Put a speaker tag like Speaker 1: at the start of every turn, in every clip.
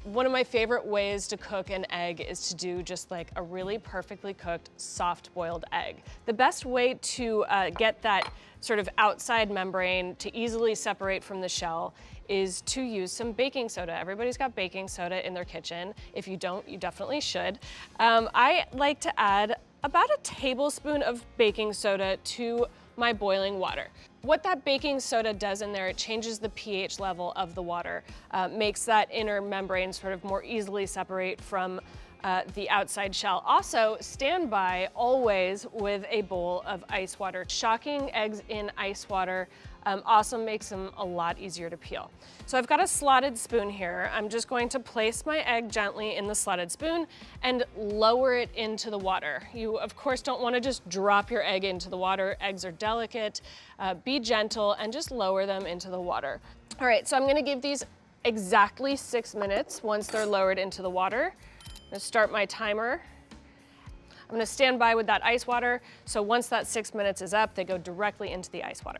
Speaker 1: One of my favorite ways to cook an egg is to do just like a really perfectly cooked soft boiled egg. The best way to get that sort of outside membrane to easily separate from the shell is to use some baking soda. Everybody's got baking soda in their kitchen. If you don't, you definitely should. I like to add about a tablespoon of baking soda to my boiling water. What that baking soda does in there, it changes the pH level of the water, makes that inner membrane sort of more easily separate from the outside shell. Also, stand by always with a bowl of ice water. Shocking eggs in ice water also makes them a lot easier to peel. So I've got a slotted spoon here. I'm just going to place my egg gently in the slotted spoon and lower it into the water. You, of course, don't want to just drop your egg into the water. Eggs are delicate. Be gentle and just lower them into the water. All right, so I'm going to give these exactly 6 minutes once they're lowered into the water. I'm gonna start my timer. I'm gonna stand by with that ice water, so once that 6 minutes is up, they go directly into the ice water.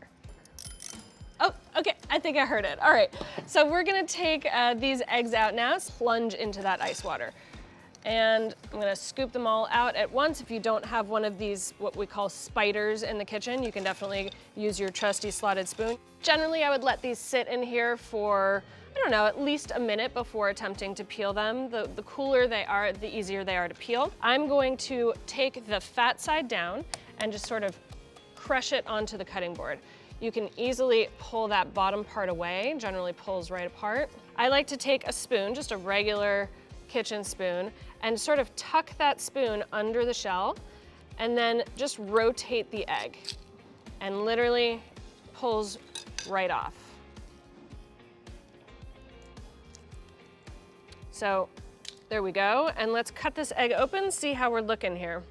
Speaker 1: Oh, okay, I think I heard it. All right, so we're gonna take these eggs out now, plunge into that ice water. And I'm gonna scoop them all out at once. If you don't have one of these, what we call spiders in the kitchen, you can definitely use your trusty slotted spoon. Generally, I would let these sit in here for, I don't know, at least a minute before attempting to peel them. The cooler they are, the easier they are to peel. I'm going to take the fat side down and just sort of crush it onto the cutting board. You can easily pull that bottom part away, generally pulls right apart. I like to take a spoon, just a regular kitchen spoon, and sort of tuck that spoon under the shell and then just rotate the egg and literally pulls right off. So there we go. And let's cut this egg open, see how we're looking here.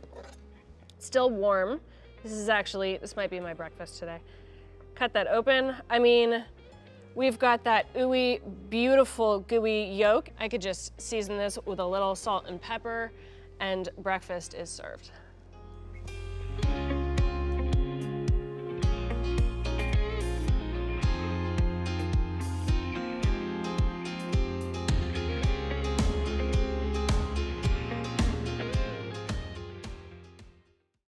Speaker 1: Still warm. This might be my breakfast today. Cut that open. I mean, we've got that ooey, beautiful, gooey yolk. I could just season this with a little salt and pepper, and breakfast is served.